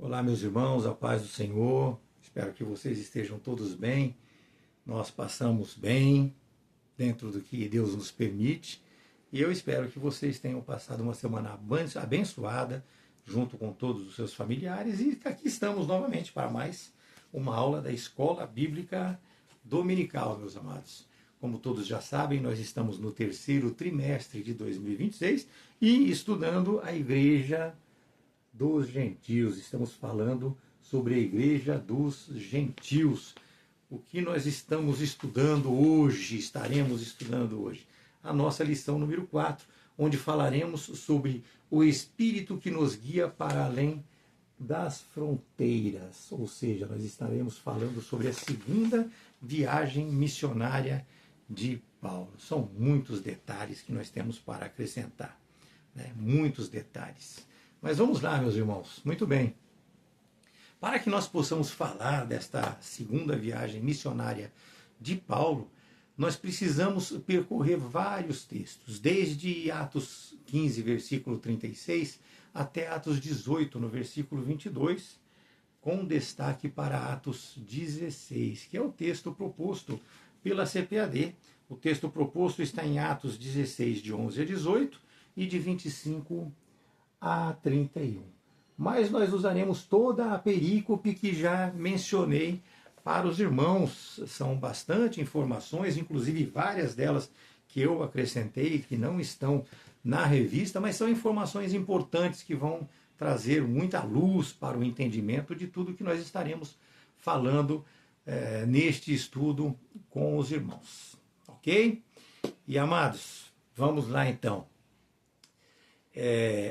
Olá, meus irmãos, a paz do Senhor. Espero que vocês estejam todos bem. Nós passamos bem dentro do que Deus nos permite. E eu espero que vocês tenham passado uma semana abençoada junto com todos os seus familiares. E aqui estamos novamente para mais uma aula da Escola Bíblica Dominical, meus amados. Como todos já sabem, nós estamos no terceiro trimestre de 2026 e estudando a Igreja dos Gentios. Estamos falando sobre a Igreja dos Gentios. O que nós estamos estudando hoje, estaremos estudando hoje? A nossa lição número 4, onde falaremos sobre o Espírito que nos guia para além das fronteiras. Ou seja, nós estaremos falando sobre a segunda viagem missionária de Paulo. São muitos detalhes que nós temos para acrescentar, né? Muitos detalhes. Mas vamos lá, meus irmãos. Muito bem. Para que nós possamos falar desta segunda viagem missionária de Paulo, nós precisamos percorrer vários textos, desde Atos 15, versículo 36, até Atos 18, no versículo 22, com destaque para Atos 16, que é o texto proposto pela CPAD. O texto proposto está em Atos 16, de 11 a 18, e de 25 a 31. Mas nós usaremos toda a perícope que já mencionei para os irmãos. São bastante informações, inclusive várias delas que eu acrescentei, que não estão na revista, mas são informações importantes que vão trazer muita luz para o entendimento de tudo que nós estaremos falando neste estudo com os irmãos. Ok? E amados, vamos lá então.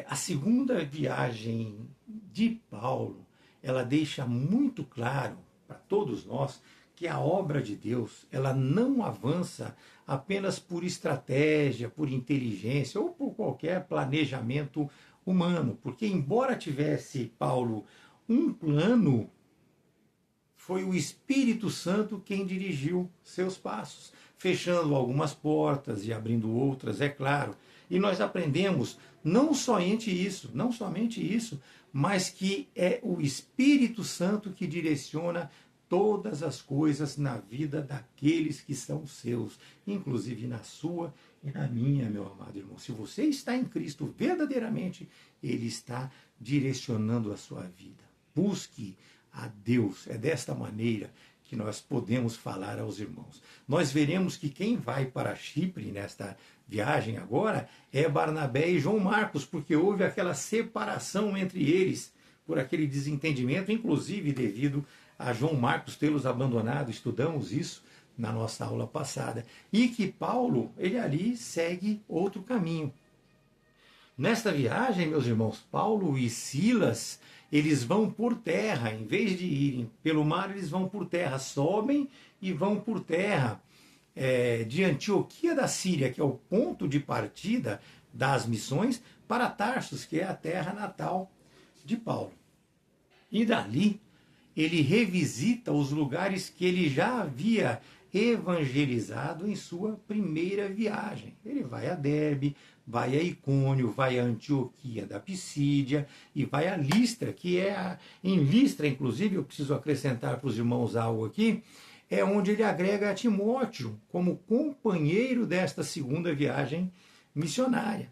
A segunda viagem de Paulo, ela deixa muito claro para todos nós que a obra de Deus, ela não avança apenas por estratégia, por inteligência ou por qualquer planejamento humano, porque embora tivesse Paulo um plano, foi o Espírito Santo quem dirigiu seus passos, fechando algumas portas e abrindo outras, é claro. E nós aprendemos não somente isso, mas que é o Espírito Santo que direciona todas as coisas na vida daqueles que são seus, inclusive na sua e na minha, meu amado irmão. Se você está em Cristo verdadeiramente, Ele está direcionando a sua vida. Busque a Deus. É desta maneira que nós podemos falar aos irmãos. Nós veremos que quem vai para Chipre nesta viagem agora é Barnabé e João Marcos, porque houve aquela separação entre eles por aquele desentendimento, inclusive devido a João Marcos tê-los abandonado. Estudamos isso na nossa aula passada. E que Paulo, ele ali segue outro caminho. Nesta viagem, meus irmãos, Paulo e Silas, eles vão por terra, em vez de irem pelo mar, eles vão por terra, sobem e vão por terra de Antioquia da Síria, que é o ponto de partida das missões, para Tarsus, que é a terra natal de Paulo. E dali, ele revisita os lugares que ele já havia evangelizado em sua primeira viagem. Ele vai a Derbe, vai a Icônio, vai a Antioquia da Pisídia e vai a Listra, que é em Listra, inclusive, eu preciso acrescentar para os irmãos algo aqui, é onde ele agrega a Timóteo como companheiro desta segunda viagem missionária.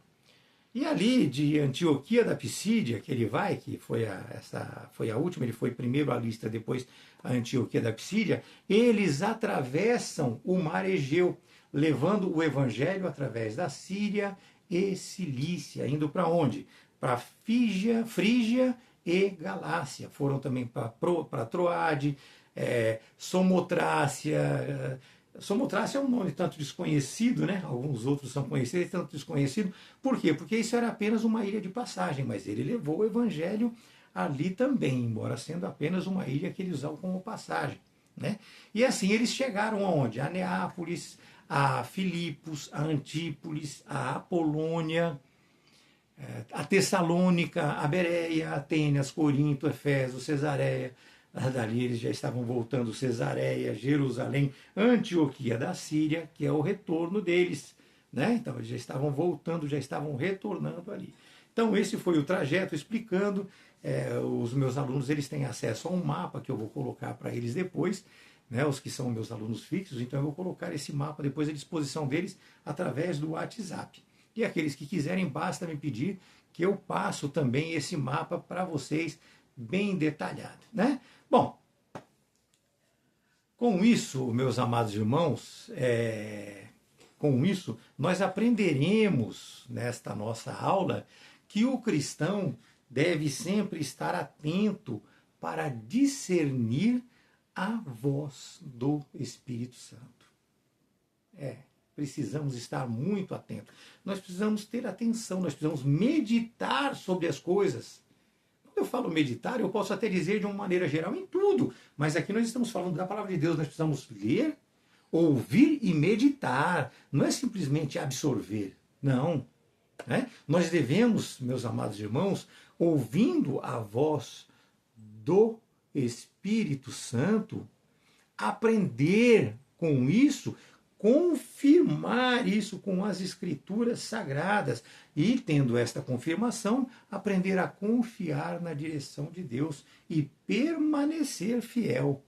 E ali de Antioquia da Pisídia, que ele vai, que essa foi a última, ele foi primeiro a Listra, depois a Antioquia da Pisídia, eles atravessam o mar Egeu, levando o evangelho através da Síria e Cilícia, indo para onde? Para Frígia e Galácia. Foram também para Troade, Somotrácia. Somotrácia é um nome tanto desconhecido, né? Alguns outros são conhecidos, tanto desconhecido. Por quê? Porque isso era apenas uma ilha de passagem, mas ele levou o evangelho ali também, embora sendo apenas uma ilha que eles usam como passagem, né? E assim eles chegaram aonde? A Neápolis, a Filipos, a Antípolis, a Apolônia, a Tessalônica, a Bereia, Atenas, Corinto, Efésio, Cesareia. Dali eles já estavam voltando Cesareia, Jerusalém, Antioquia da Síria, que é o retorno deles, né? Então eles já estavam voltando, já estavam retornando ali. Então esse foi o trajeto explicando os meus alunos eles têm acesso a um mapa que eu vou colocar para eles depois, né, os que são meus alunos fixos, então eu vou colocar esse mapa depois à disposição deles através do WhatsApp. E aqueles que quiserem, basta me pedir que eu passo também esse mapa para vocês bem detalhado, né? Bom, com isso, meus amados irmãos, com isso, nós aprenderemos nesta nossa aula que o cristão deve sempre estar atento para discernir a voz do Espírito Santo. Precisamos estar muito atentos. Nós precisamos ter atenção, nós precisamos meditar sobre as coisas. Quando eu falo meditar, eu posso até dizer de uma maneira geral em tudo, mas aqui nós estamos falando da palavra de Deus, nós precisamos ler, ouvir e meditar. Não é simplesmente absorver, não. Né? Nós devemos, meus amados irmãos, ouvindo a voz do Espírito Santo, aprender com isso, confirmar isso com as Escrituras Sagradas e, tendo esta confirmação, aprender a confiar na direção de Deus e permanecer fiel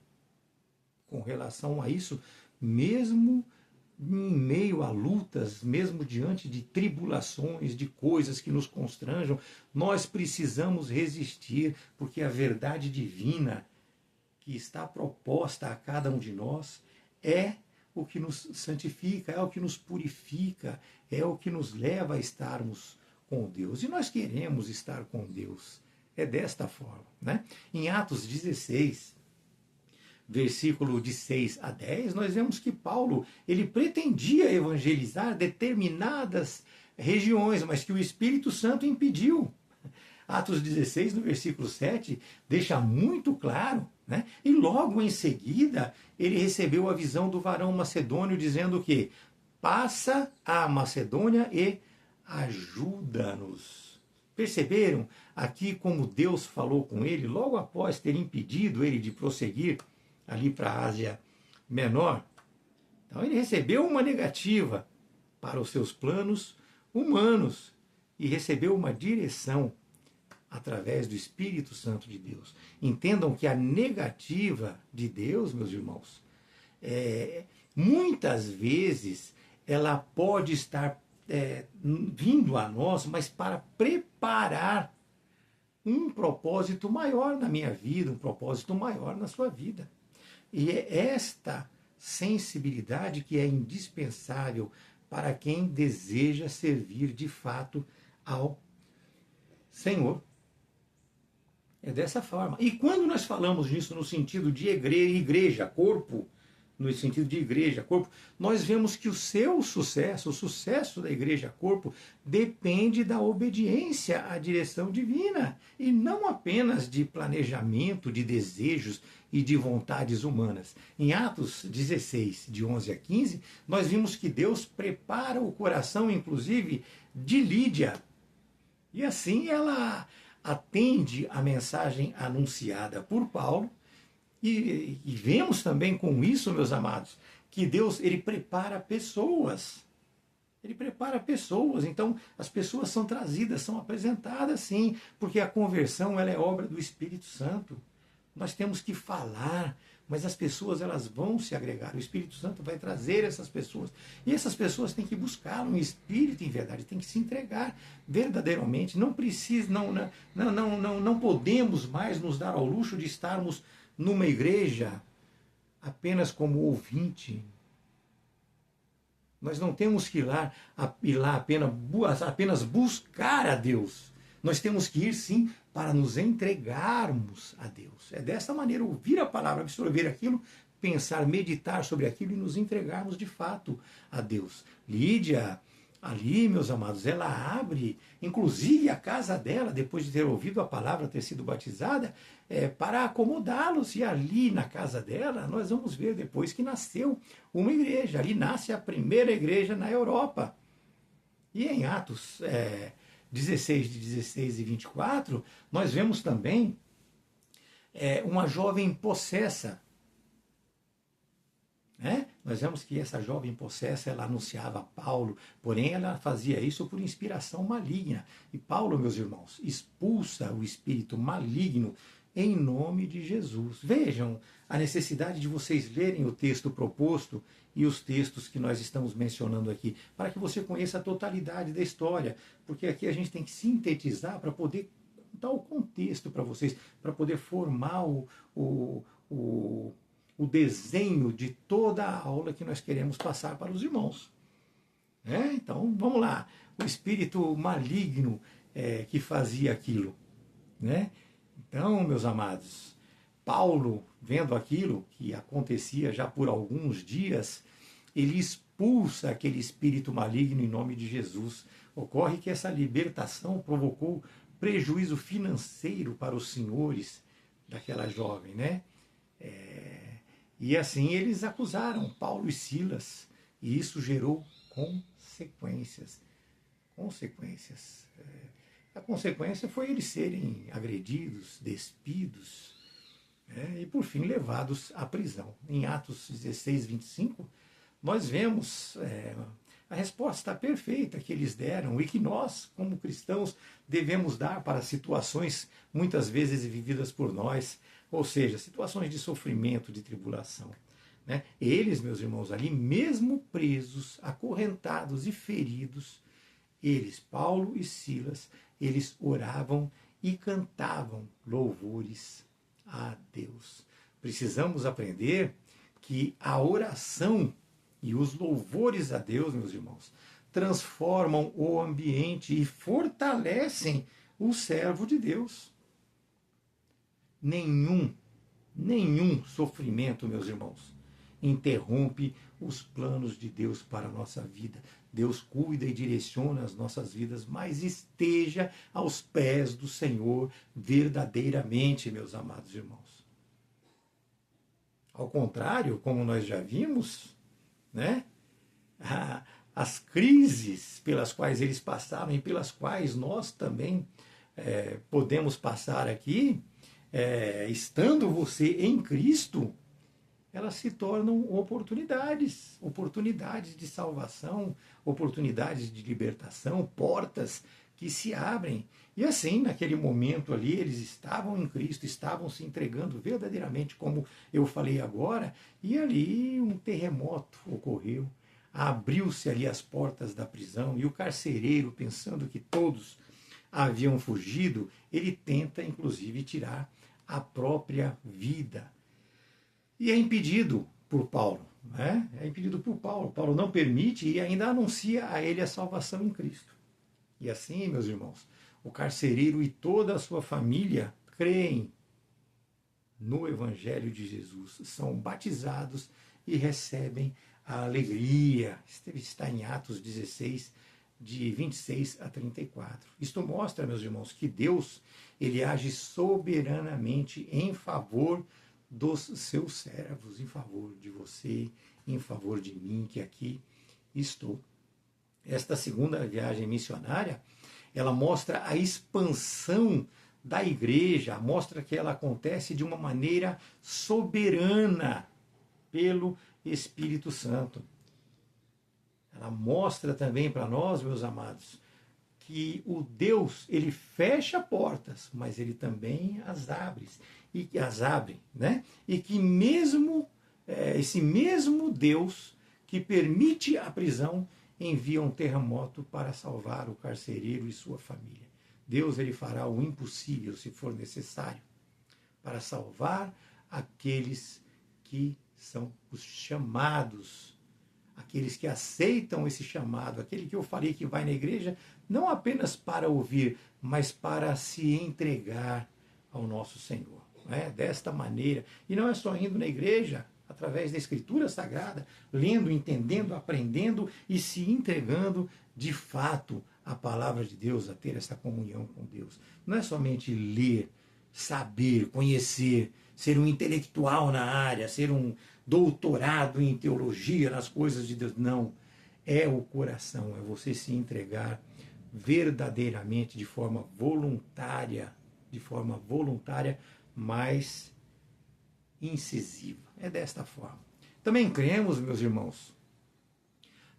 com relação a isso, mesmo em meio a lutas, mesmo diante de tribulações, de coisas que nos constranjam, nós precisamos resistir, porque a verdade divina que está proposta a cada um de nós é o que nos santifica, é o que nos purifica, é o que nos leva a estarmos com Deus. E nós queremos estar com Deus. É desta forma, né? Em Atos 16, versículo de 6 a 10, nós vemos que Paulo, ele pretendia evangelizar determinadas regiões, mas que o Espírito Santo impediu. Atos 16, no versículo 7, deixa muito claro, né? E logo em seguida, ele recebeu a visão do varão macedônio, dizendo que passa a Macedônia e ajuda-nos. Perceberam aqui como Deus falou com ele, logo após ter impedido ele de prosseguir ali para a Ásia Menor? Então ele recebeu uma negativa para os seus planos humanos e recebeu uma direção através do Espírito Santo de Deus. Entendam que a negativa de Deus, meus irmãos, muitas vezes ela pode estar vindo a nós, mas para preparar um propósito maior na minha vida, um propósito maior na sua vida. E é esta sensibilidade que é indispensável para quem deseja servir de fato ao Senhor. É dessa forma. E quando nós falamos nisso no sentido de igreja, corpo, no sentido de igreja, corpo, nós vemos que o seu sucesso, o sucesso da igreja, corpo, depende da obediência à direção divina e não apenas de planejamento, de desejos e de vontades humanas. Em Atos 16, de 11 a 15, nós vimos que Deus prepara o coração, inclusive, de Lídia. E assim ela atende a mensagem anunciada por Paulo. E vemos também com isso, meus amados, que Deus ele prepara pessoas. Ele prepara pessoas. Então, as pessoas são trazidas, são apresentadas, sim, porque a conversão ela é obra do Espírito Santo. Nós temos que falar, mas as pessoas elas vão se agregar. O Espírito Santo vai trazer essas pessoas. E essas pessoas têm que buscá-lo em espírito e em verdade, têm que se entregar verdadeiramente. Não precisa, não podemos mais nos dar ao luxo de estarmos numa igreja apenas como ouvinte. Nós não temos que ir lá apenas buscar a Deus. Nós temos que ir, sim, para nos entregarmos a Deus. É dessa maneira, ouvir a palavra, absorver aquilo, pensar, meditar sobre aquilo e nos entregarmos de fato a Deus. Lídia, ali, meus amados, ela abre, inclusive a casa dela, depois de ter ouvido a palavra, ter sido batizada, para acomodá-los. E ali na casa dela, nós vamos ver depois que nasceu uma igreja. Ali nasce a primeira igreja na Europa. E em Atos 16, de 16 e 24, nós vemos também uma jovem possessa. nós vemos que essa jovem possessa, ela anunciava a Paulo, porém ela fazia isso por inspiração maligna. E Paulo, meus irmãos, expulsa o espírito maligno em nome de Jesus. Vejam a necessidade de vocês lerem o texto proposto e os textos que nós estamos mencionando aqui, para que você conheça a totalidade da história, porque aqui a gente tem que sintetizar para poder dar o contexto para vocês, para poder formar o desenho de toda a aula que nós queremos passar para os irmãos. Então, vamos lá. O espírito maligno que fazia aquilo. Então, meus amados, Paulo, vendo aquilo que acontecia já por alguns dias, ele expulsa aquele espírito maligno em nome de Jesus. Ocorre que essa libertação provocou prejuízo financeiro para os senhores daquela jovem, E assim eles acusaram Paulo e Silas, e isso gerou consequências. A consequência foi eles serem agredidos, despidos, e por fim levados à prisão. Em Atos 16, 25, nós vemos a resposta perfeita que eles deram e que nós, como cristãos, devemos dar para situações muitas vezes vividas por nós, ou seja, situações de sofrimento, de tribulação. Eles, meus irmãos, ali mesmo presos, acorrentados e feridos, eles, Paulo e Silas, eles oravam e cantavam louvores a Deus. Precisamos aprender que a oração e os louvores a Deus, meus irmãos, transformam o ambiente e fortalecem o servo de Deus. Nenhum sofrimento, meus irmãos, interrompe os planos de Deus para a nossa vida. Deus cuida e direciona as nossas vidas, mas esteja aos pés do Senhor verdadeiramente, meus amados irmãos. Ao contrário, como nós já vimos, as crises pelas quais eles passaram e pelas quais nós também podemos passar aqui, estando você em Cristo, elas se tornam oportunidades de salvação, oportunidades de libertação, portas que se abrem. E assim, naquele momento ali, eles estavam em Cristo, estavam se entregando verdadeiramente, como eu falei agora, e ali um terremoto ocorreu, abriu-se ali as portas da prisão, e o carcereiro, pensando que todos haviam fugido, ele tenta, inclusive, tirar a própria vida. E é impedido por Paulo. É impedido por Paulo. Paulo não permite e ainda anuncia a ele a salvação em Cristo. E assim, meus irmãos, o carcereiro e toda a sua família creem no Evangelho de Jesus, são batizados e recebem a alegria. Está em Atos 16, de 26 a 34. Isto mostra, meus irmãos, que Deus ele age soberanamente em favor dos seus servos, em favor de você, em favor de mim, que aqui estou. Esta segunda viagem missionária, ela mostra a expansão da igreja, mostra que ela acontece de uma maneira soberana pelo Espírito Santo. Ela mostra também para nós, meus amados, que o Deus, ele fecha portas, mas ele também as abre. E que mesmo esse mesmo Deus que permite a prisão envia um terremoto para salvar o carcereiro e sua família. Deus ele fará o impossível, se for necessário, para salvar aqueles que são os chamados, aqueles que aceitam esse chamado, aquele que eu falei que vai na igreja, não apenas para ouvir, mas para se entregar ao nosso Senhor. Desta maneira. E não é só indo na igreja, através da Escritura Sagrada, lendo, entendendo, aprendendo e se entregando de fato à palavra de Deus, a ter essa comunhão com Deus. Não é somente ler, saber, conhecer, ser um intelectual na área, ser um doutorado em teologia, nas coisas de Deus. Não. É o coração, é você se entregar verdadeiramente, de forma voluntária, mais incisiva. É desta forma. Também cremos, meus irmãos,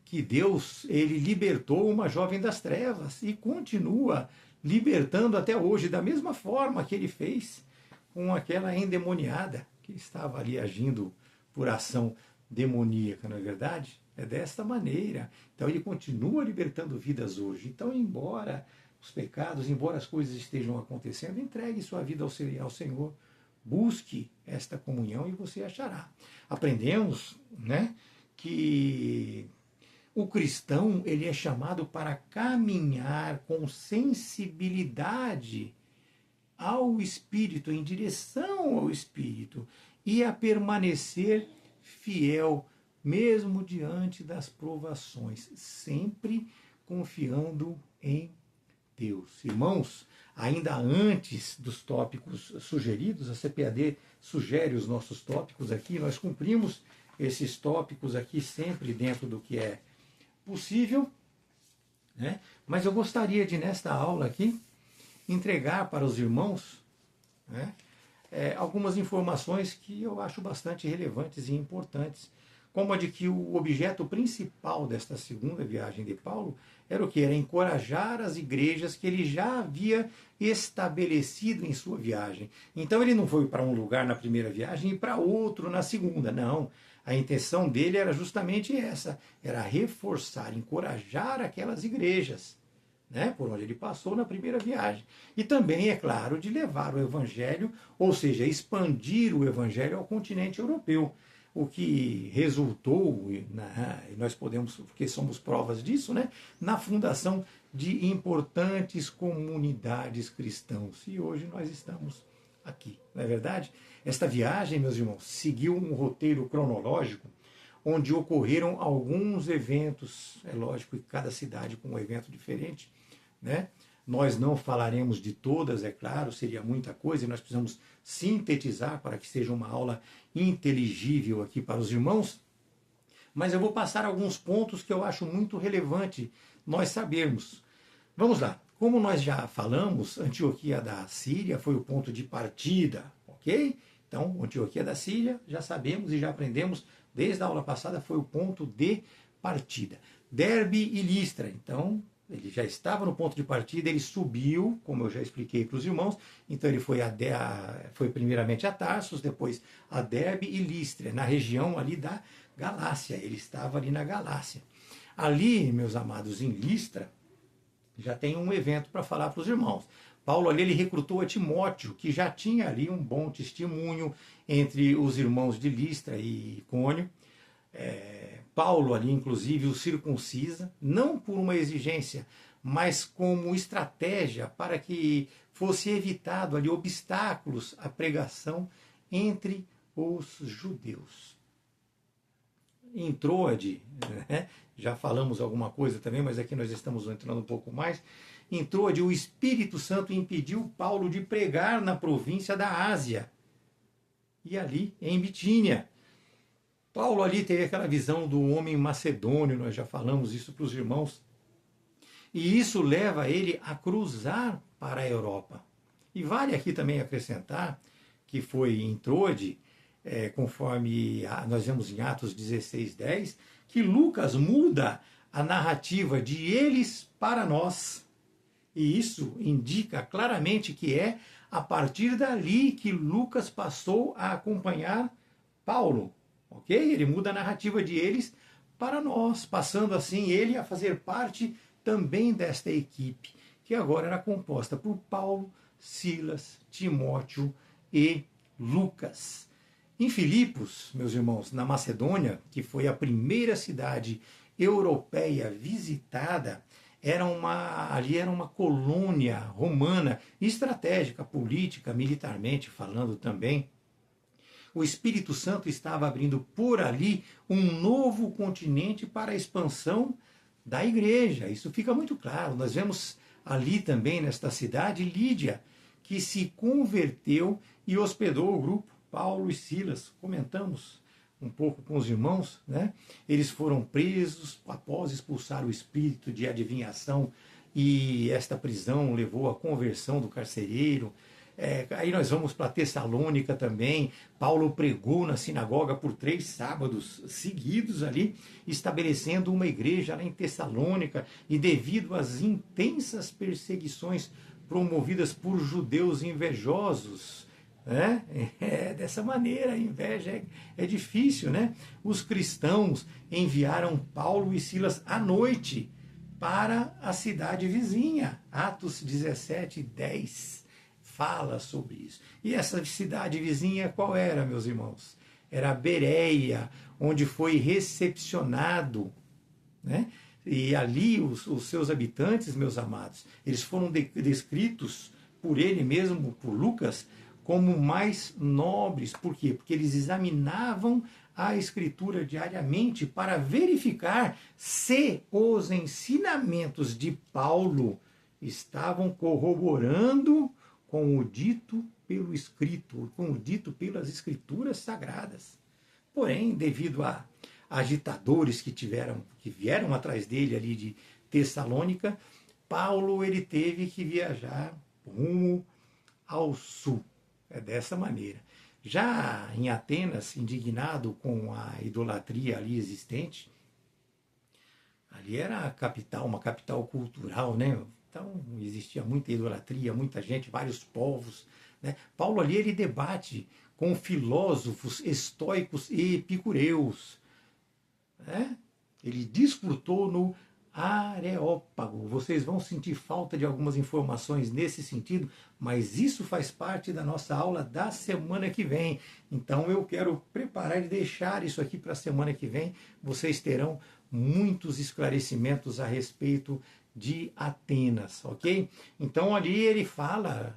que Deus, ele libertou uma jovem das trevas e continua libertando até hoje, da mesma forma que ele fez com aquela endemoniada que estava ali agindo por ação demoníaca, não é verdade? É desta maneira. Então ele continua libertando vidas hoje. Então, embora os pecados, embora as coisas estejam acontecendo, entregue sua vida ao Senhor. Busque esta comunhão e você achará. Aprendemos, né, que o cristão, ele é chamado para caminhar com sensibilidade ao Espírito, em direção ao Espírito, e a permanecer fiel, mesmo diante das provações, sempre confiando em Deus. Irmãos, ainda antes dos tópicos sugeridos, a CPAD sugere os nossos tópicos aqui, nós cumprimos esses tópicos aqui sempre dentro do que é possível, né? Mas eu gostaria de, nesta aula aqui, entregar para os irmãos, né, algumas informações que eu acho bastante relevantes e importantes, como a de que o objeto principal desta segunda viagem de Paulo era o que? Era encorajar as igrejas que ele já havia estabelecido em sua viagem. Então ele não foi para um lugar na primeira viagem e para outro na segunda, não. A intenção dele era justamente essa, era reforçar, encorajar aquelas igrejas, né, por onde ele passou na primeira viagem. E também, é claro, de levar o evangelho, ou seja, expandir o evangelho ao continente europeu. O que resultou, e nós podemos, porque somos provas disso, né, na fundação de importantes comunidades cristãs. E hoje nós estamos aqui, não é verdade? Esta viagem, meus irmãos, seguiu um roteiro cronológico onde ocorreram alguns eventos, é lógico que cada cidade com um evento diferente, né? Nós não falaremos de todas, é claro, seria muita coisa, e nós precisamos sintetizar para que seja uma aula inteligível aqui para os irmãos, mas eu vou passar alguns pontos que eu acho muito relevante nós sabermos. Vamos lá. Como nós já falamos, Antioquia da Síria foi o ponto de partida, ok? Então, Antioquia da Síria, já sabemos e já aprendemos, desde a aula passada, foi o ponto de partida. Derbe e Listra, então, ele já estava no ponto de partida, ele subiu, como eu já expliquei para os irmãos, então ele foi primeiramente a Tarsus, depois a Derbe e Listra, na região ali da Galácia, ele estava ali na Galácia. Ali, meus amados, em Listra, já tem um evento para falar para os irmãos. Paulo ali, ele recrutou a Timóteo, que já tinha ali um bom testemunho entre os irmãos de Listra e Icônio. Paulo ali, inclusive, o circuncisa, não por uma exigência, mas como estratégia para que fosse evitado ali obstáculos à pregação entre os judeus. Em Troade, né, já falamos alguma coisa também, mas aqui nós estamos entrando um pouco mais. Em Troade, o Espírito Santo impediu Paulo de pregar na província da Ásia e ali em Bitínia. Paulo ali teve aquela visão do homem macedônio, nós já falamos isso para os irmãos, e isso leva ele a cruzar para a Europa. E vale aqui também acrescentar que foi em Troade, conforme nós vemos em Atos 16:10, que Lucas muda a narrativa de eles para nós. E isso indica claramente que é a partir dali que Lucas passou a acompanhar Paulo. Ok? Ele muda a narrativa de eles para nós, passando assim ele a fazer parte também desta equipe, que agora era composta por Paulo, Silas, Timóteo e Lucas. Em Filipos, meus irmãos, na Macedônia, que foi a primeira cidade europeia visitada, ali era uma colônia romana, estratégica, política, militarmente falando também. O Espírito Santo estava abrindo por ali um novo continente para a expansão da igreja. Isso fica muito claro. Nós vemos ali também, nesta cidade, Lídia, que se converteu e hospedou o grupo Paulo e Silas. Comentamos um pouco com os irmãos, né? Eles foram presos após expulsar o espírito de adivinhação, e esta prisão levou à conversão do carcereiro. Aí nós vamos para Tessalônica também. Paulo pregou na sinagoga por 3 sábados seguidos ali, estabelecendo uma igreja lá em Tessalônica, e devido às intensas perseguições promovidas por judeus invejosos, né? Dessa maneira, a inveja é difícil, né? Os cristãos enviaram Paulo e Silas à noite para a cidade vizinha. Atos 17:10 fala sobre isso. E essa cidade vizinha qual era, meus irmãos? Era Bereia, onde foi recepcionado, né? E ali os seus habitantes, meus amados, eles foram descritos por ele mesmo, por Lucas, como mais nobres. Por quê? Porque eles examinavam a Escritura diariamente para verificar se os ensinamentos de Paulo estavam corroborando com o dito pelo escrito, com o dito pelas Escrituras sagradas. Porém, devido a agitadores que vieram atrás dele ali de Tessalônica, Paulo ele teve que viajar rumo ao sul. É dessa maneira. Já em Atenas, indignado com a idolatria ali existente, ali era a capital, uma capital cultural, né? Então existia muita idolatria, muita gente, vários povos, né? Paulo ali ele debate com filósofos estoicos e epicureus, né? Ele disputou no Areópago. Vocês vão sentir falta de algumas informações nesse sentido, mas isso faz parte da nossa aula da semana que vem. Então eu quero preparar e deixar isso aqui para a semana que vem. Vocês terão muitos esclarecimentos a respeito de Atenas, ok? Então ali ele fala,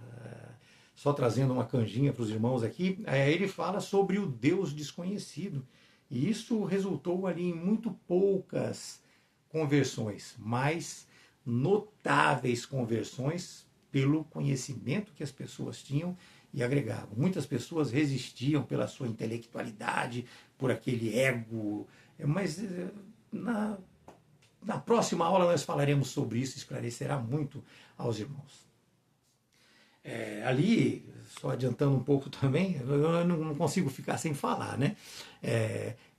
só trazendo uma canjinha para os irmãos aqui, ele fala sobre o Deus desconhecido. E isso resultou ali em muito poucas conversões, mas notáveis conversões pelo conhecimento que as pessoas tinham e agregavam. Muitas pessoas resistiam pela sua intelectualidade, por aquele ego, mas na próxima aula nós falaremos sobre isso, esclarecerá muito aos irmãos. Ali, só adiantando um pouco também, eu não consigo ficar sem falar, né?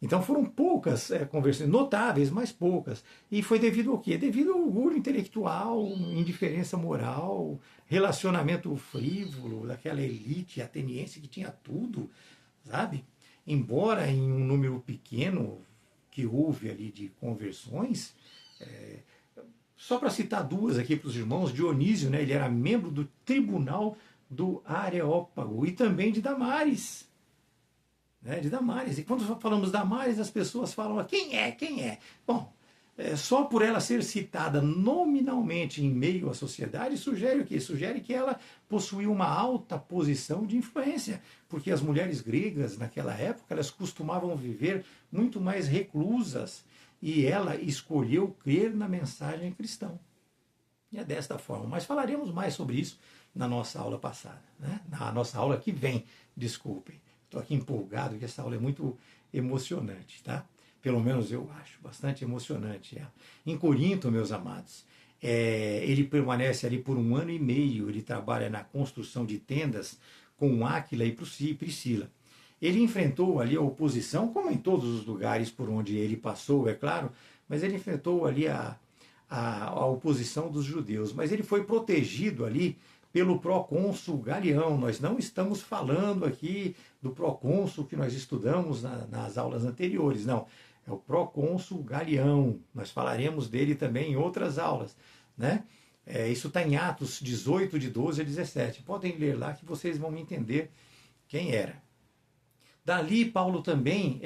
Então foram poucas conversões, notáveis, mas poucas. E foi devido ao quê? Devido ao orgulho intelectual, indiferença moral, relacionamento frívolo daquela elite ateniense que tinha tudo, sabe? Embora em um número pequeno que houve ali de conversões, só para citar duas aqui para os irmãos, Dionísio, né, ele era membro do tribunal do Areópago e também de Damares. Né, de Damares. E quando falamos Damares, as pessoas falam, quem é? Quem é? Bom, só por ela ser citada nominalmente em meio à sociedade, sugere o quê? Sugere que ela possuía uma alta posição de influência, porque as mulheres gregas, naquela época, elas costumavam viver muito mais reclusas, e ela escolheu crer na mensagem cristã. E é desta forma. Mas falaremos mais sobre isso na nossa aula passada, né? Na nossa aula que vem, desculpem. Estou aqui empolgado, que essa aula é muito emocionante, tá? Pelo menos eu acho, bastante emocionante ela. Em Corinto, meus amados, ele permanece ali por 1 ano e meio, ele trabalha na construção de tendas com Áquila e Priscila. Ele enfrentou ali a oposição, como em todos os lugares por onde ele passou, é claro, mas ele enfrentou ali a oposição dos judeus. Mas ele foi protegido ali pelo procônsul Galião. Nós não estamos falando aqui do procônsul que nós estudamos nas aulas anteriores, não. É o procônsul Galião. Nós falaremos dele também em outras aulas, né? Isso está em Atos 18, de 12 a 17. Podem ler lá que vocês vão entender quem era. Dali, Paulo também,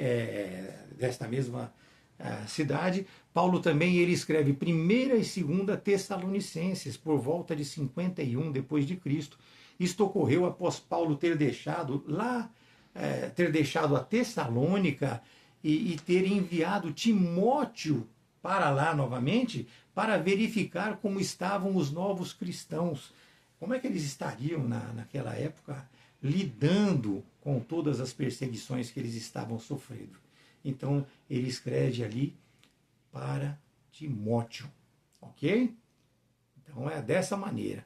desta mesma cidade, Paulo também ele escreve 1ª e 2ª Tessalonicenses, por volta de 51 depois de Cristo. Isto ocorreu após Paulo ter deixado a Tessalônica e ter enviado Timóteo para lá novamente, para verificar como estavam os novos cristãos. Como é que eles estariam naquela época lidando com todas as perseguições que eles estavam sofrendo. Então, ele escreve ali para Timóteo, ok? Então, é dessa maneira.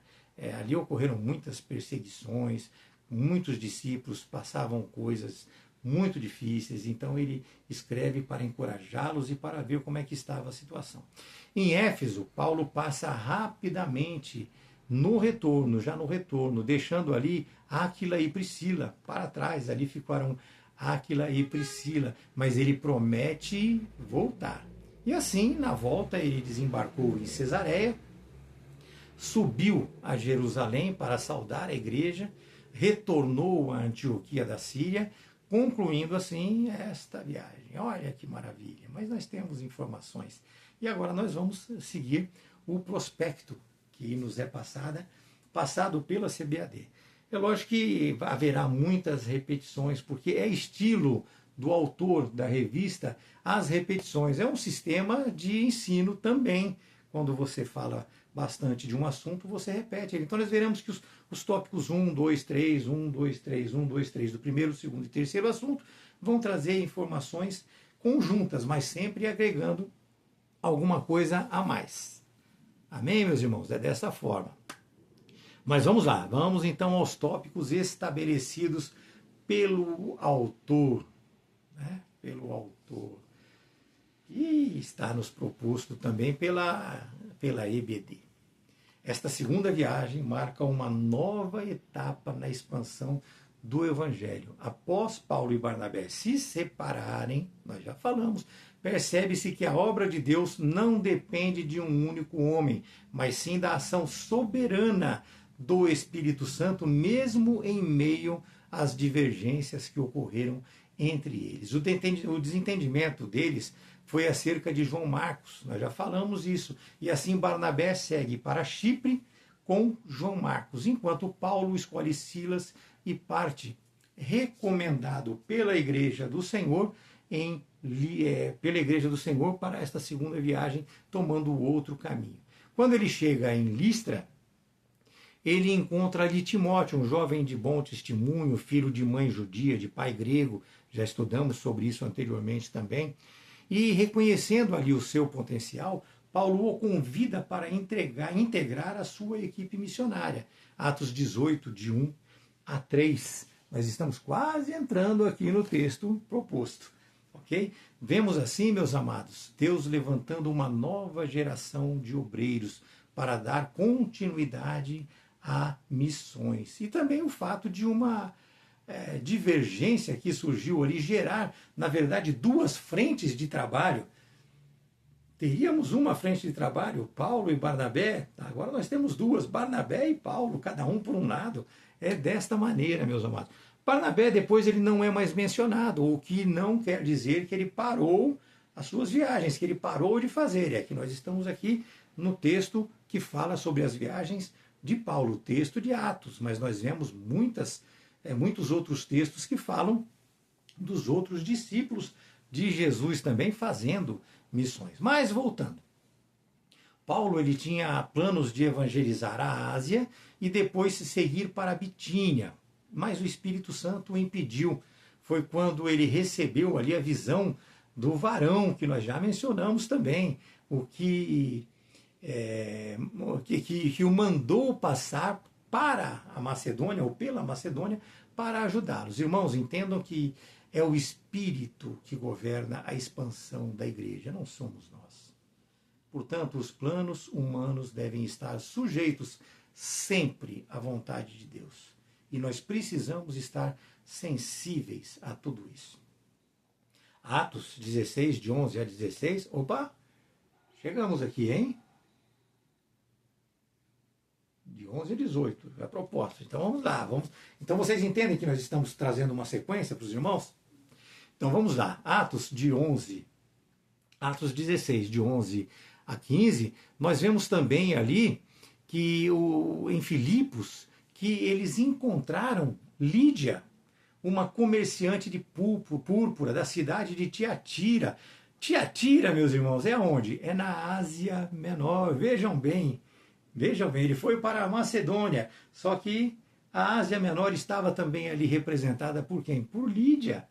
Ali ocorreram muitas perseguições, muitos discípulos passavam coisas muito difíceis, então ele escreve para encorajá-los e para ver como é que estava a situação. Em Éfeso, Paulo passa rapidamente já no retorno, deixando ali Áquila e Priscila para trás. Ali ficaram Áquila e Priscila, mas ele promete voltar. E assim, na volta, ele desembarcou em Cesareia, subiu a Jerusalém para saudar a igreja, retornou a Antioquia da Síria, concluindo assim esta viagem. Olha que maravilha, mas nós temos informações. E agora nós vamos seguir o prospecto que nos é passado pela CBAD. É lógico que haverá muitas repetições, porque é estilo do autor da revista as repetições. É um sistema de ensino também. Quando você fala bastante de um assunto, você repete ele. Então nós veremos que os tópicos 1, 2, 3, 1, 2, 3, 1, 2, 3 do primeiro, segundo e terceiro assunto vão trazer informações conjuntas, mas sempre agregando alguma coisa a mais. Amém, meus irmãos? É dessa forma. Mas vamos lá, vamos então aos tópicos estabelecidos pelo autor, né? Pelo autor. E está nos proposto também pela EBD. Esta segunda viagem marca uma nova etapa na expansão do Evangelho. Após Paulo e Barnabé se separarem, nós já falamos, percebe-se que a obra de Deus não depende de um único homem, mas sim da ação soberana do Espírito Santo, mesmo em meio às divergências que ocorreram entre eles. O desentendimento deles foi acerca de João Marcos, nós já falamos isso, e assim Barnabé segue para Chipre com João Marcos, enquanto Paulo escolhe Silas e parte, recomendado pela Igreja do Senhor, pela Igreja do Senhor para esta segunda viagem, tomando outro caminho. Quando ele chega em Listra, ele encontra ali Timóteo, um jovem de bom testemunho, filho de mãe judia, de pai grego, já estudamos sobre isso anteriormente também, e reconhecendo ali o seu potencial, Paulo o convida para integrar a sua equipe missionária. Atos 18, de 1 a 3. Nós estamos quase entrando aqui no texto proposto. Ok? Vemos assim, meus amados, Deus levantando uma nova geração de obreiros para dar continuidade a missões. E também o fato de uma divergência que surgiu ali, gerar, na verdade, duas frentes de trabalho. Teríamos uma frente de trabalho, Paulo e Barnabé, agora nós temos duas, Barnabé e Paulo, cada um por um lado. É desta maneira, meus amados. Barnabé, depois, ele não é mais mencionado, o que não quer dizer que ele parou as suas viagens, que ele parou de fazer. É que nós estamos aqui no texto que fala sobre as viagens de Paulo, o texto de Atos, mas nós vemos muitos outros textos que falam dos outros discípulos de Jesus também fazendo missões. Mas voltando, Paulo ele tinha planos de evangelizar a Ásia e depois se seguir para a Bitínia, mas o Espírito Santo o impediu. Foi quando ele recebeu ali a visão do varão, que nós já mencionamos também, o que o mandou passar para a Macedônia, ou pela Macedônia, para ajudá-los. Irmãos, entendam que é o Espírito que governa a expansão da igreja, não somos nós. Portanto, os planos humanos devem estar sujeitos sempre à vontade de Deus. E nós precisamos estar sensíveis a tudo isso. Atos 16, de 11 a 16. Opa! Chegamos aqui, hein? De 11 a 18, é a proposta. Então vamos lá. Então vocês entendem que nós estamos trazendo uma sequência para os irmãos? Então vamos lá. Atos 16, de 11 a 15, nós vemos também ali que em Filipos, que eles encontraram Lídia, uma comerciante de púrpura da cidade de Tiatira. Tiatira, meus irmãos, é onde? É na Ásia Menor. Vejam bem, ele foi para a Macedônia, só que a Ásia Menor estava também ali representada por quem? Por Lídia,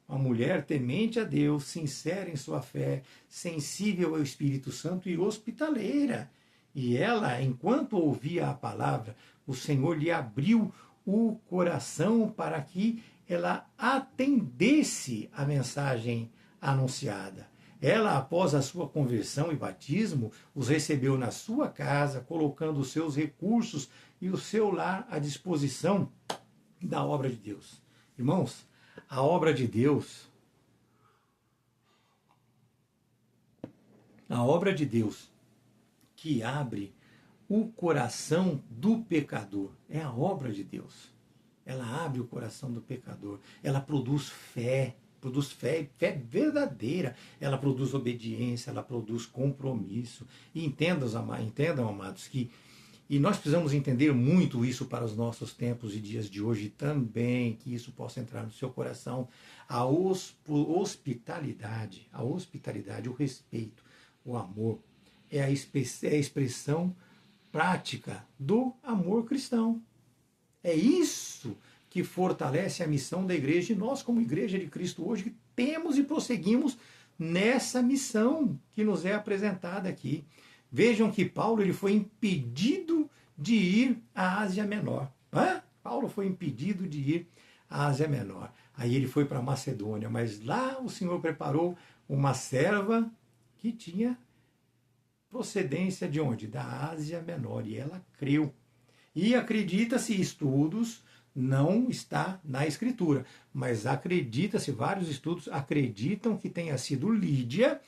uma mulher temente a Deus, sincera em sua fé, sensível ao Espírito Santo e hospitaleira. E ela, enquanto ouvia a palavra, o Senhor lhe abriu o coração para que ela atendesse a mensagem anunciada. Ela, após a sua conversão e batismo, os recebeu na sua casa, colocando os seus recursos e o seu lar à disposição da obra de Deus. Irmãos, a obra de Deus, que abre o coração do pecador, é a obra de Deus. Ela abre o coração do pecador, ela produz fé verdadeira, ela produz obediência, ela produz compromisso. E entendam, amados, que e nós precisamos entender muito isso para os nossos tempos e dias de hoje também, que isso possa entrar no seu coração. A hospitalidade, o respeito, o amor, é a expressão prática do amor cristão. É isso que fortalece a missão da igreja, e nós, como Igreja de Cristo hoje, temos e prosseguimos nessa missão que nos é apresentada aqui. Vejam que Paulo ele foi impedido de ir à Ásia Menor. Paulo foi impedido de ir à Ásia Menor. Aí ele foi para a Macedônia, mas lá o Senhor preparou uma serva que tinha procedência de onde? Da Ásia Menor, e ela creu. E acredita-se, estudos, não está na Escritura, mas acredita-se, vários estudos acreditam que tenha sido Lídia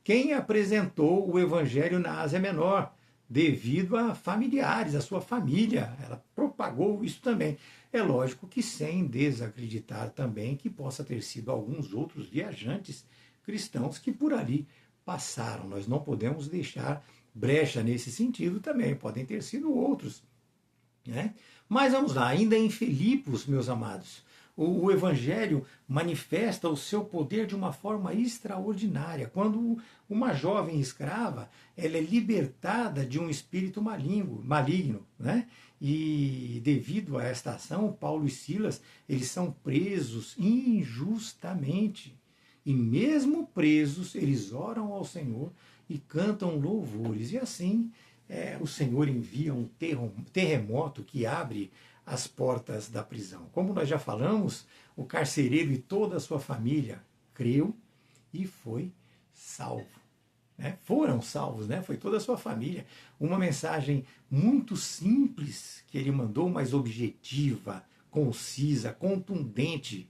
quem apresentou o Evangelho na Ásia Menor, devido a familiares, a sua família. Ela propagou isso também. É lógico que sem desacreditar também que possa ter sido alguns outros viajantes cristãos que por ali passaram. Nós não podemos deixar brecha nesse sentido também, podem ter sido outros. Né? Mas vamos lá, ainda em Filipos, meus amados, o Evangelho manifesta o seu poder de uma forma extraordinária. Quando uma jovem escrava ela é libertada de um espírito maligno, né? E devido a esta ação, Paulo e Silas eles são presos injustamente. E mesmo presos, eles oram ao Senhor e cantam louvores. E assim, o Senhor envia um terremoto que abre as portas da prisão. Como nós já falamos, o carcereiro e toda a sua família creu e foi salvo. Né? Foram salvos, né? Foi toda a sua família. Uma mensagem muito simples que ele mandou, mas objetiva, concisa, contundente.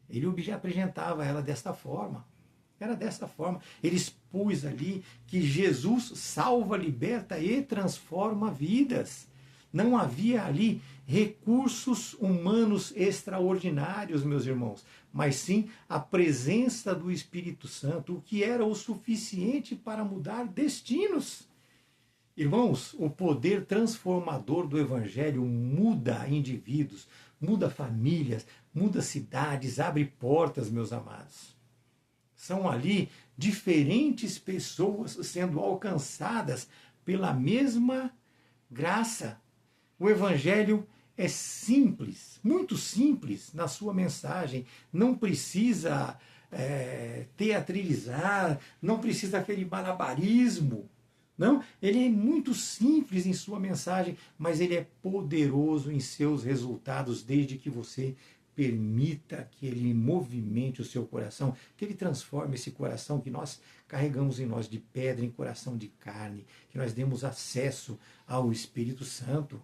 Ele apresentava ela desta forma. Era dessa forma. Ele expôs ali que Jesus salva, liberta e transforma vidas. Não havia ali recursos humanos extraordinários, meus irmãos, mas sim a presença do Espírito Santo, o que era o suficiente para mudar destinos. Irmãos, o poder transformador do Evangelho muda indivíduos, muda famílias, muda cidades, abre portas, meus amados. São ali diferentes pessoas sendo alcançadas pela mesma graça. O Evangelho é simples, muito simples na sua mensagem. Não precisa teatralizar, não precisa aquele malabarismo. Não, ele é muito simples em sua mensagem, mas ele é poderoso em seus resultados, desde que você permita que ele movimente o seu coração, que ele transforme esse coração que nós carregamos em nós de pedra em coração de carne, que nós demos acesso ao Espírito Santo.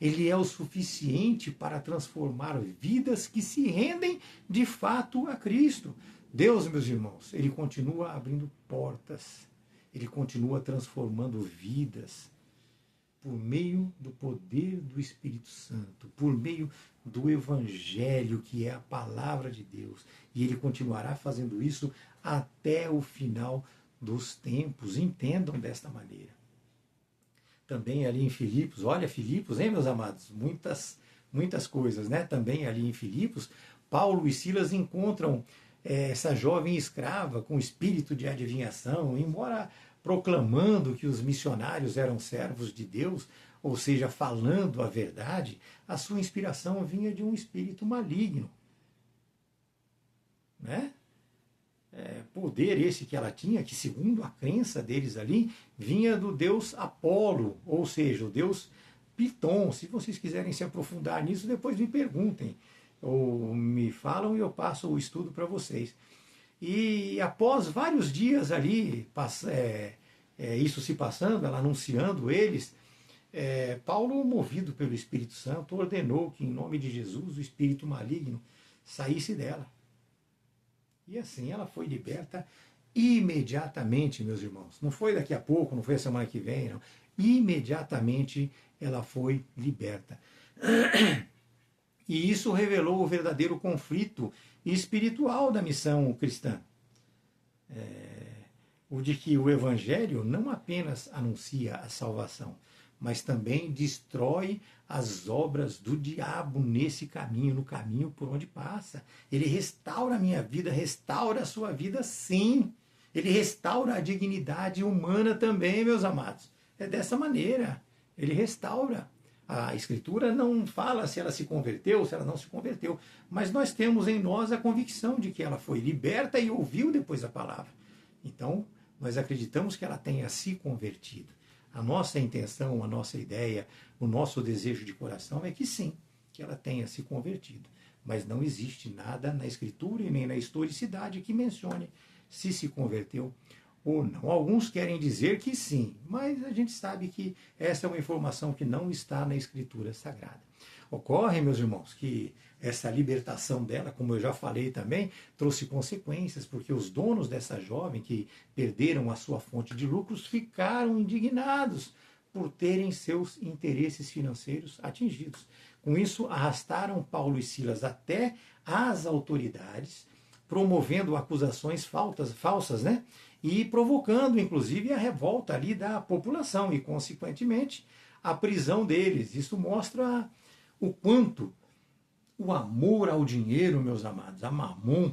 Ele é o suficiente para transformar vidas que se rendem de fato a Cristo. Deus, meus irmãos, ele continua abrindo portas, ele continua transformando vidas por meio do poder do Espírito Santo, por meio do Evangelho, que é a palavra de Deus. E ele continuará fazendo isso até o final dos tempos. Entendam desta maneira. Também ali em Filipos, olha Filipos, hein, meus amados? Muitas coisas, né? Também ali em Filipos, Paulo e Silas encontram essa jovem escrava com espírito de adivinhação, embora proclamando que os missionários eram servos de Deus, ou seja, falando a verdade, a sua inspiração vinha de um espírito maligno. Né? Poder esse que ela tinha, que segundo a crença deles ali, vinha do deus Apolo, ou seja, o deus Piton. Se vocês quiserem se aprofundar nisso, depois me perguntem, ou me falam e eu passo o estudo para vocês. E após vários dias ali, isso se passando, ela anunciando eles, Paulo, movido pelo Espírito Santo, ordenou que, em nome de Jesus, o espírito maligno saísse dela. E assim ela foi liberta imediatamente, meus irmãos. Não foi daqui a pouco, não foi a semana que vem, não. Imediatamente ela foi liberta. E isso revelou o verdadeiro conflito espiritual da missão cristã. O de que o Evangelho não apenas anuncia a salvação, mas também destrói as obras do diabo nesse caminho, no caminho por onde passa. Ele restaura a minha vida, restaura a sua vida, sim. Ele restaura a dignidade humana também, meus amados. É dessa maneira. Ele restaura. A Escritura não fala se ela se converteu, se ela não se converteu, mas nós temos em nós a convicção de que ela foi liberta e ouviu depois a palavra. Então, nós acreditamos que ela tenha se convertido. A nossa intenção, a nossa ideia, o nosso desejo de coração é que sim, que ela tenha se convertido. Mas não existe nada na Escritura e nem na historicidade que mencione se converteu ou não. Alguns querem dizer que sim, mas a gente sabe que essa é uma informação que não está na Escritura Sagrada. Ocorre, meus irmãos, que essa libertação dela, como eu já falei também, trouxe consequências, porque os donos dessa jovem que perderam a sua fonte de lucros ficaram indignados por terem seus interesses financeiros atingidos. Com isso, arrastaram Paulo e Silas até as autoridades, promovendo acusações falsas, né? E provocando, inclusive, a revolta ali da população e, consequentemente, a prisão deles. Isso mostra o quanto o amor ao dinheiro, meus amados, a mamon,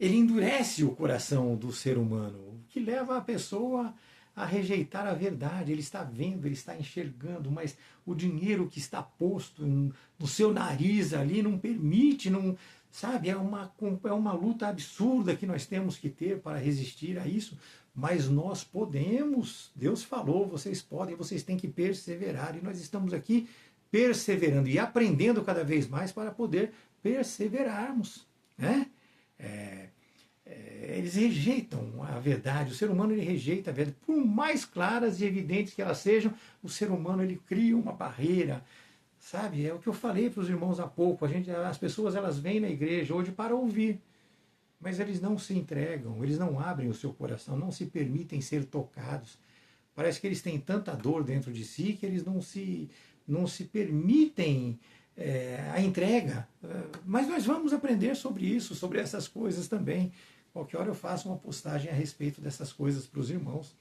ele endurece o coração do ser humano, o que leva a pessoa a rejeitar a verdade. Ele está vendo, ele está enxergando, mas o dinheiro que está posto no seu nariz ali não permite, não, sabe? É uma luta absurda que nós temos que ter para resistir a isso, mas nós podemos. Deus falou, vocês podem, vocês têm que perseverar, e nós estamos aqui perseverando e aprendendo cada vez mais para poder perseverarmos, né? Eles rejeitam a verdade, o ser humano ele rejeita a verdade, por mais claras e evidentes que elas sejam, o ser humano ele cria uma barreira, sabe? É o que eu falei para os irmãos há pouco, as pessoas elas vêm na igreja hoje para ouvir, mas eles não se entregam, eles não abrem o seu coração, não se permitem ser tocados. Parece que eles têm tanta dor dentro de si que eles não se permitem a entrega. Mas nós vamos aprender sobre isso, sobre essas coisas também. Qualquer hora eu faço uma postagem a respeito dessas coisas para os irmãos.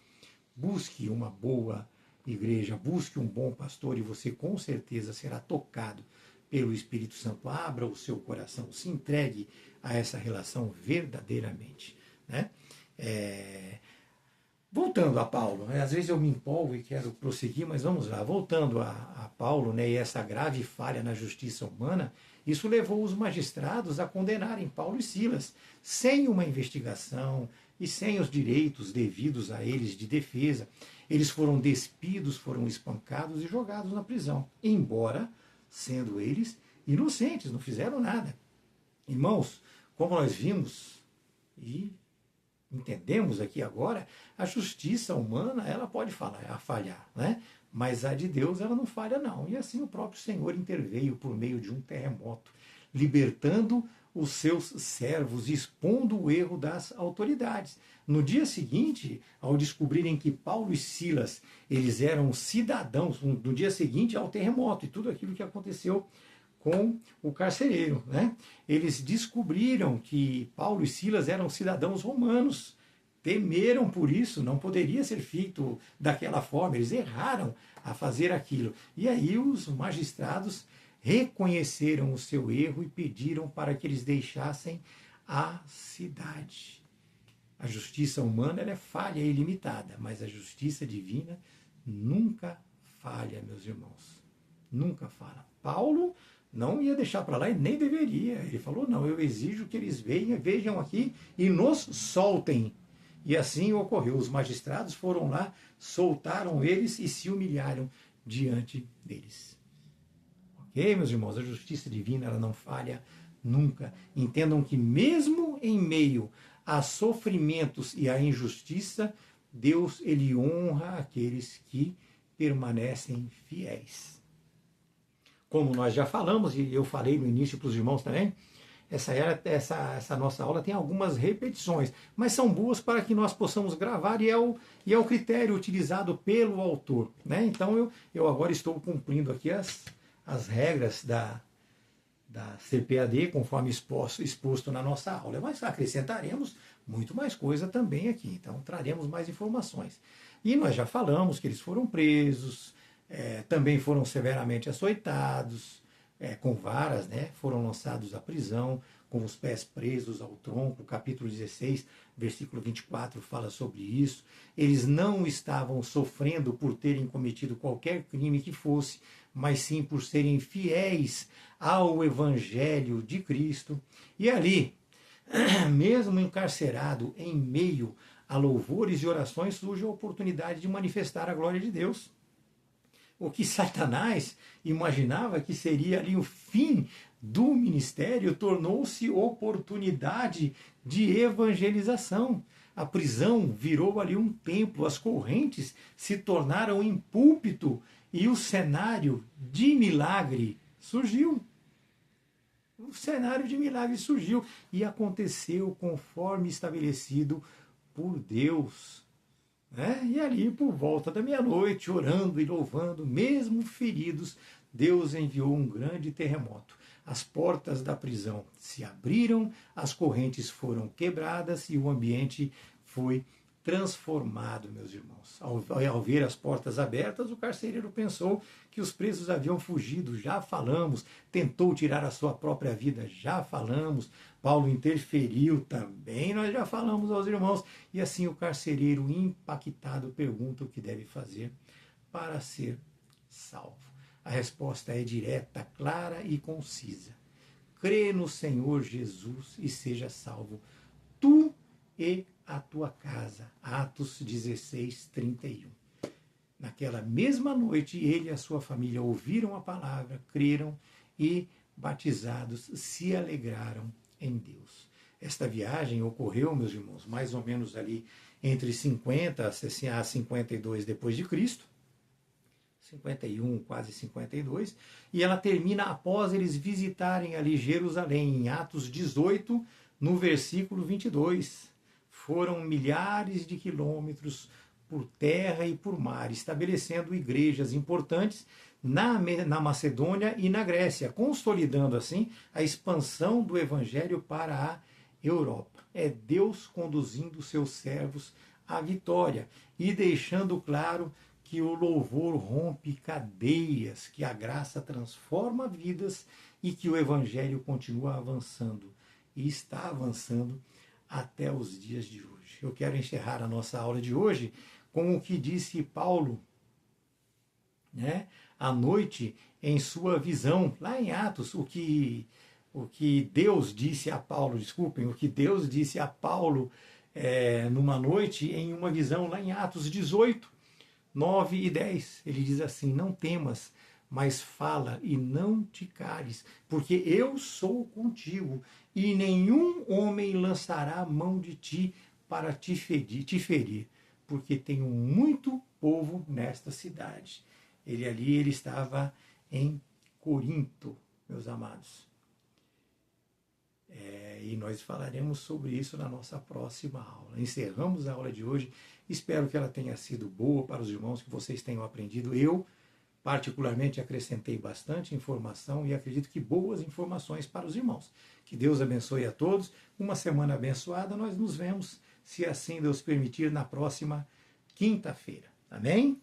Busque uma boa igreja, busque um bom pastor e você com certeza será tocado pelo Espírito Santo. Abra o seu coração, se entregue a essa relação verdadeiramente, né? Voltando a Paulo, né? Às vezes eu me empolgo e quero prosseguir, mas vamos lá. Voltando a Paulo, né, e essa grave falha na justiça humana, isso levou os magistrados a condenarem Paulo e Silas, sem uma investigação e sem os direitos devidos a eles de defesa. Eles foram despidos, foram espancados e jogados na prisão, embora sendo eles inocentes, não fizeram nada. Irmãos, como nós vimos e entendemos aqui agora, a justiça humana ela pode falhar, né? Mas a de Deus ela não falha não. E assim o próprio Senhor interveio por meio de um terremoto, libertando os seus servos, expondo o erro das autoridades. No dia seguinte, ao descobrirem que Paulo e Silas eles eram cidadãos, no dia seguinte ao terremoto e tudo aquilo que aconteceu com o carcereiro, né? Eles descobriram que Paulo e Silas eram cidadãos romanos, temeram por isso, não poderia ser feito daquela forma, eles erraram a fazer aquilo. E aí os magistrados reconheceram o seu erro e pediram para que eles deixassem a cidade. A justiça humana ela é falha e ilimitada, mas a justiça divina nunca falha, meus irmãos. Nunca falha. Paulo não ia deixar para lá e nem deveria. Ele falou, não, eu exijo que eles vejam aqui e nos soltem. E assim ocorreu. Os magistrados foram lá, soltaram eles e se humilharam diante deles. Ok, meus irmãos? A justiça divina, ela não falha nunca. Entendam que mesmo em meio a sofrimentos e a injustiça, Deus, ele honra aqueles que permanecem fiéis. Como nós já falamos, e eu falei no início para os irmãos também, essa nossa aula tem algumas repetições, mas são boas para que nós possamos gravar, e é o critério utilizado pelo autor. Né? Então eu agora estou cumprindo aqui as regras da CPAD, conforme exposto na nossa aula. Mas acrescentaremos muito mais coisa também aqui, então traremos mais informações. E nós já falamos que eles foram presos, também foram severamente açoitados, com varas, né? Foram lançados à prisão, com os pés presos ao tronco. Capítulo 16, versículo 24 fala sobre isso. Eles não estavam sofrendo por terem cometido qualquer crime que fosse, mas sim por serem fiéis ao Evangelho de Cristo. E ali, mesmo encarcerado, em meio a louvores e orações, surge a oportunidade de manifestar a glória de Deus. O que Satanás imaginava que seria ali o fim do ministério tornou-se oportunidade de evangelização. A prisão virou ali um templo, as correntes se tornaram em púlpito e o cenário de milagre surgiu. O cenário de milagre surgiu e aconteceu conforme estabelecido por Deus. E ali, por volta da meia-noite, orando e louvando, mesmo feridos, Deus enviou um grande terremoto. As portas da prisão se abriram, as correntes foram quebradas e o ambiente foi transformado, meus irmãos. Ao ver as portas abertas, o carcereiro pensou que os presos haviam fugido, já falamos, tentou tirar a sua própria vida, já falamos, Paulo interferiu também, nós já falamos aos irmãos, e assim o carcereiro, impactado, pergunta o que deve fazer para ser salvo. A resposta é direta, clara e concisa. Crê no Senhor Jesus e seja salvo, tu e a tua casa. Atos 16, 31. Naquela mesma noite, ele e a sua família ouviram a palavra, creram e, batizados, se alegraram em Deus. Esta viagem ocorreu, meus irmãos, mais ou menos ali entre 50 a 52 depois de Cristo, 51, quase 52, e ela termina após eles visitarem ali Jerusalém, em Atos 18, no versículo 22. Foram milhares de quilômetros por terra e por mar, estabelecendo igrejas importantes na Macedônia e na Grécia, consolidando assim a expansão do evangelho para a Europa. É Deus conduzindo seus servos à vitória e deixando claro que o louvor rompe cadeias, que a graça transforma vidas e que o evangelho continua avançando e está avançando até os dias de hoje. Eu quero encerrar a nossa aula de hoje com o que disse Paulo, à noite, em sua visão, lá em Atos, o que Deus disse a Paulo, o que Deus disse a Paulo numa noite, em uma visão, lá em Atos 18, 9 e 10. Ele diz assim: não temas, mas fala e não te cales, porque eu sou contigo, e nenhum homem lançará a mão de ti para te ferir, porque tenho muito povo nesta cidade. Ele estava em Corinto, meus amados. E nós falaremos sobre isso na nossa próxima aula. Encerramos a aula de hoje. Espero que ela tenha sido boa para os irmãos, que vocês tenham aprendido. Eu, particularmente, acrescentei bastante informação e acredito que boas informações para os irmãos. Que Deus abençoe a todos. Uma semana abençoada. Nós nos vemos, se assim Deus permitir, na próxima quinta-feira. Amém?